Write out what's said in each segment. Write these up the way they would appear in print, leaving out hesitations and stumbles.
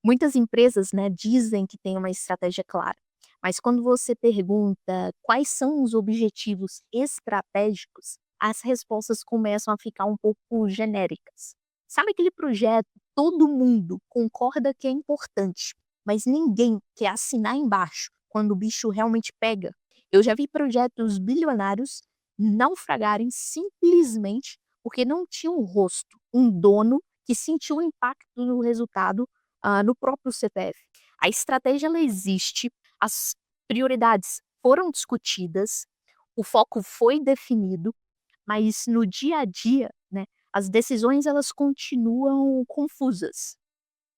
Muitas empresas, né, dizem que têm uma estratégia clara, mas quando você pergunta quais são os objetivos estratégicos, as respostas começam a ficar um pouco genéricas. Sabe aquele projeto que todo mundo concorda que é importante, mas ninguém quer assinar embaixo quando o bicho realmente pega? Eu já vi projetos bilionários naufragarem simplesmente porque não tinha um rosto, um dono que sentiu o impacto no resultado no próprio CPF. A estratégia ela existe, as prioridades foram discutidas, o foco foi definido, mas no dia a dia, né, as decisões elas continuam confusas.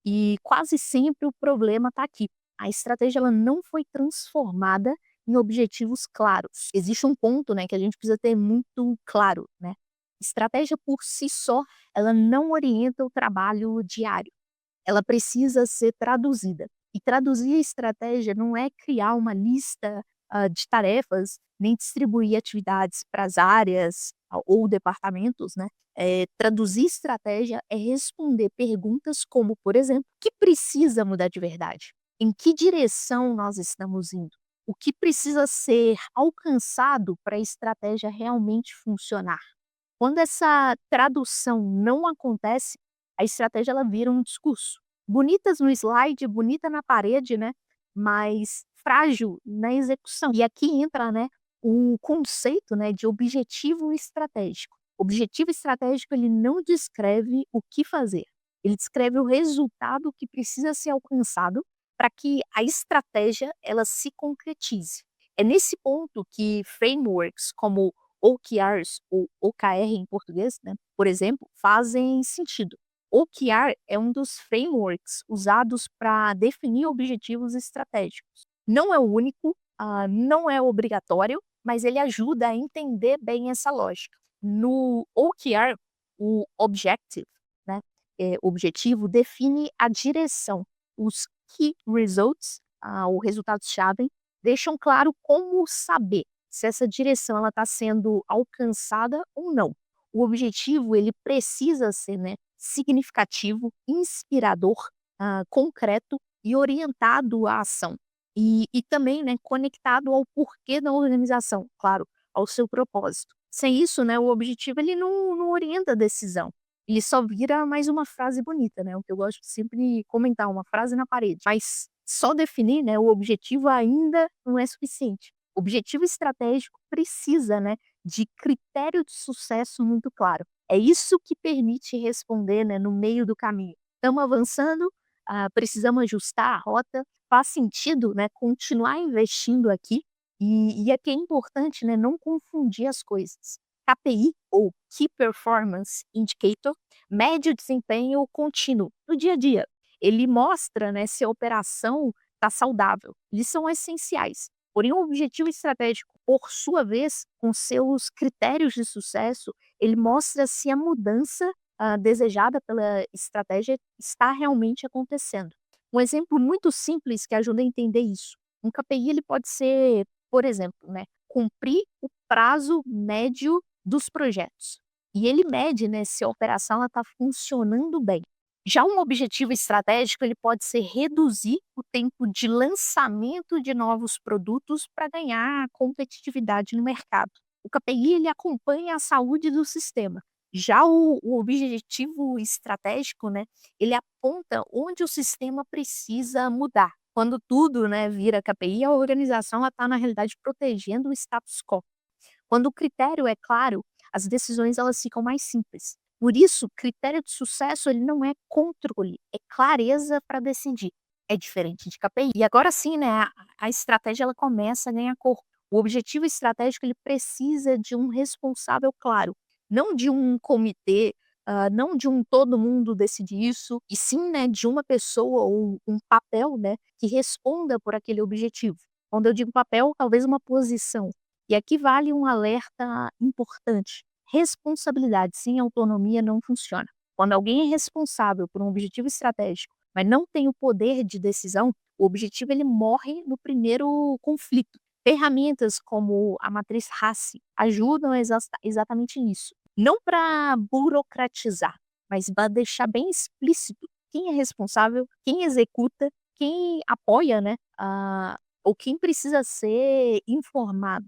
E quase sempre o problema está aqui. A estratégia ela não foi transformada em objetivos claros. Existe um ponto, né, que a gente precisa ter muito claro, né? Estratégia por si só, ela não orienta o trabalho diário, ela precisa ser traduzida. E traduzir a estratégia não é criar uma lista, de tarefas, nem distribuir atividades para as áreas ou departamentos, né. Traduzir estratégia é responder perguntas como, por exemplo: "O que precisa mudar de verdade? Em que direção nós estamos indo? O que precisa ser alcançado para a estratégia realmente funcionar?". Quando essa tradução não acontece, a estratégia ela vira um discurso. Bonitas no slide, bonita na parede, né, mas frágil na execução. E aqui entra, né, o conceito, né, de objetivo estratégico. Objetivo estratégico ele não descreve o que fazer, ele descreve o resultado que precisa ser alcançado para que a estratégia ela se concretize. É nesse ponto que frameworks como OKRs ou OKR em português, né, por exemplo, fazem sentido. OKR é um dos frameworks usados para definir objetivos estratégicos. Não é o único, não é obrigatório, mas ele ajuda a entender bem essa lógica. No OKR, o objective, né, objetivo, define a direção. Os key results, o resultados-chave, deixam claro como saber se essa direção ela está sendo alcançada ou não. O objetivo ele precisa ser, né, significativo, inspirador, concreto e orientado à ação. E também, né, conectado ao porquê da organização, claro, ao seu propósito. Sem isso, né, o objetivo ele não orienta a decisão. Ele só vira mais uma frase bonita, né, o que eu gosto de sempre comentar, uma frase na parede. Mas só definir, né, o objetivo ainda não é suficiente. Objetivo estratégico precisa, né, de critério de sucesso muito claro. É isso que permite responder, né, no meio do caminho. Estamos avançando, precisamos ajustar a rota, faz sentido, né, continuar investindo aqui, e aqui é importante, né, não confundir as coisas. KPI ou Key Performance Indicator mede o desempenho contínuo no dia a dia. Ele mostra, né, se a operação está saudável. Eles são essenciais. Porém, o objetivo estratégico, por sua vez, com seus critérios de sucesso, ele mostra se a mudança, desejada pela estratégia está realmente acontecendo. Um exemplo muito simples que ajuda a entender isso, um KPI ele pode ser, por exemplo, né, cumprir o prazo médio dos projetos. E ele mede, né, se a operação está funcionando bem. Já um objetivo estratégico, ele pode ser reduzir o tempo de lançamento de novos produtos para ganhar competitividade no mercado. O KPI ele acompanha a saúde do sistema. Já o objetivo estratégico, né, ele aponta onde o sistema precisa mudar. Quando tudo, né, vira KPI, a organização está, na realidade, protegendo o status quo. Quando o critério é claro, as decisões elas ficam mais simples. Por isso, critério de sucesso ele não é controle, é clareza para decidir. É diferente de KPI. E agora sim, né, a estratégia ela começa a ganhar cor. O objetivo estratégico ele precisa de um responsável claro, não de um comitê, não de um todo mundo decide isso, e sim, né, de uma pessoa ou um papel, né, que responda por aquele objetivo. Quando eu digo papel, talvez uma posição. E aqui vale um alerta importante: responsabilidade sem autonomia não funciona. Quando alguém é responsável por um objetivo estratégico, mas não tem o poder de decisão, o objetivo ele morre no primeiro conflito. Ferramentas como a matriz RACI ajudam exatamente nisso. Não para burocratizar, mas para deixar bem explícito quem é responsável, quem executa, quem apoia, né, ou quem precisa ser informado.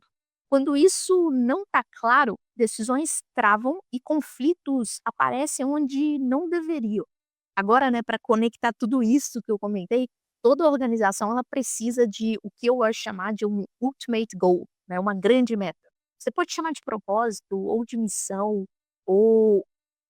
Quando isso não está claro, decisões travam e conflitos aparecem onde não deveriam. Agora, né, para conectar tudo isso que eu comentei, toda organização ela precisa de o que eu gosto de chamar de um ultimate goal, né, uma grande meta. Você pode chamar de propósito ou de missão ou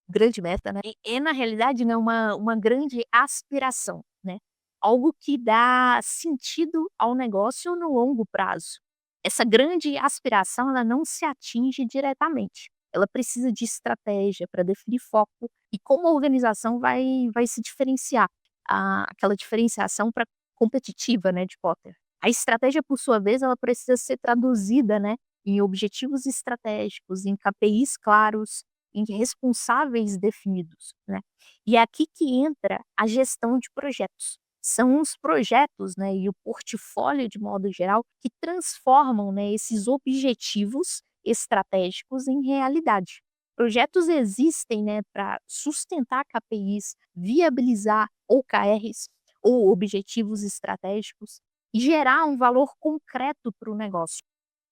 grande meta, né, é na realidade, né, uma grande aspiração, né, algo que dá sentido ao negócio no longo prazo. Essa grande aspiração, ela não se atinge diretamente, ela precisa de estratégia para definir foco e como a organização vai se diferenciar, aquela diferenciação para competitiva, né, de Potter. A estratégia, por sua vez, ela precisa ser traduzida, né, em objetivos estratégicos, em KPIs claros, em responsáveis definidos, né. E é aqui que entra a gestão de projetos. São os projetos, né, e o portfólio de modo geral, que transformam, né, esses objetivos estratégicos em realidade. Projetos existem, né, para sustentar KPIs, viabilizar OKRs ou objetivos estratégicos e gerar um valor concreto para o negócio.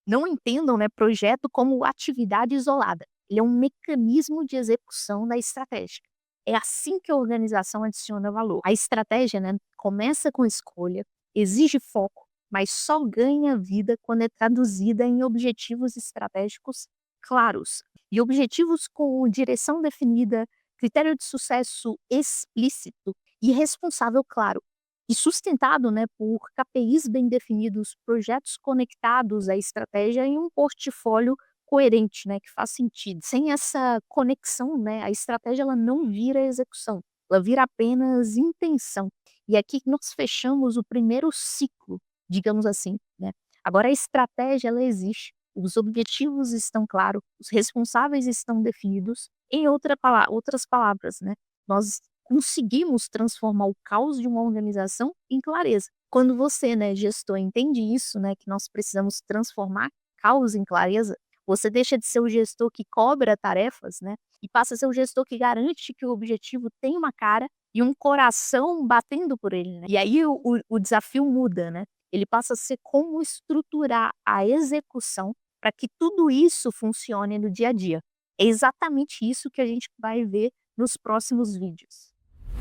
Não entendam, né, projeto como atividade isolada. Ele é um mecanismo de execução da estratégia. É assim que a organização adiciona valor. A estratégia, né, começa com escolha, exige foco, mas só ganha vida quando é traduzida em objetivos estratégicos claros. E objetivos com direção definida, critério de sucesso explícito e responsável claro. E sustentado, né, por KPIs bem definidos, projetos conectados à estratégia e um portfólio coerente, né, que faz sentido. Sem essa conexão, né, a estratégia ela não vira execução, ela vira apenas intenção. E aqui nós fechamos o primeiro ciclo, digamos assim, né. Agora a estratégia ela existe, os objetivos estão claros, os responsáveis estão definidos, em outras palavras, né, nós conseguimos transformar o caos de uma organização em clareza. Quando você, né, gestor, entende isso, né, que nós precisamos transformar caos em clareza, você deixa de ser o gestor que cobra tarefas, né, e passa a ser o gestor que garante que o objetivo tem uma cara e um coração batendo por ele, né. E aí o desafio muda, né, ele passa a ser como estruturar a execução para que tudo isso funcione no dia a dia. É exatamente isso que a gente vai ver nos próximos vídeos.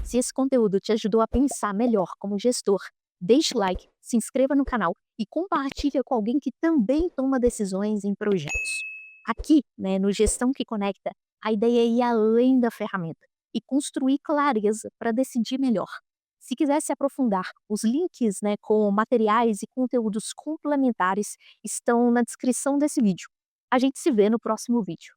Se esse conteúdo te ajudou a pensar melhor como gestor, deixe o like, se inscreva no canal e compartilhe com alguém que também toma decisões em projetos. Aqui, né, no Gestão que Conecta, a ideia é ir além da ferramenta e construir clareza para decidir melhor. Se quiser se aprofundar, os links, né, com materiais e conteúdos complementares estão na descrição desse vídeo. A gente se vê no próximo vídeo.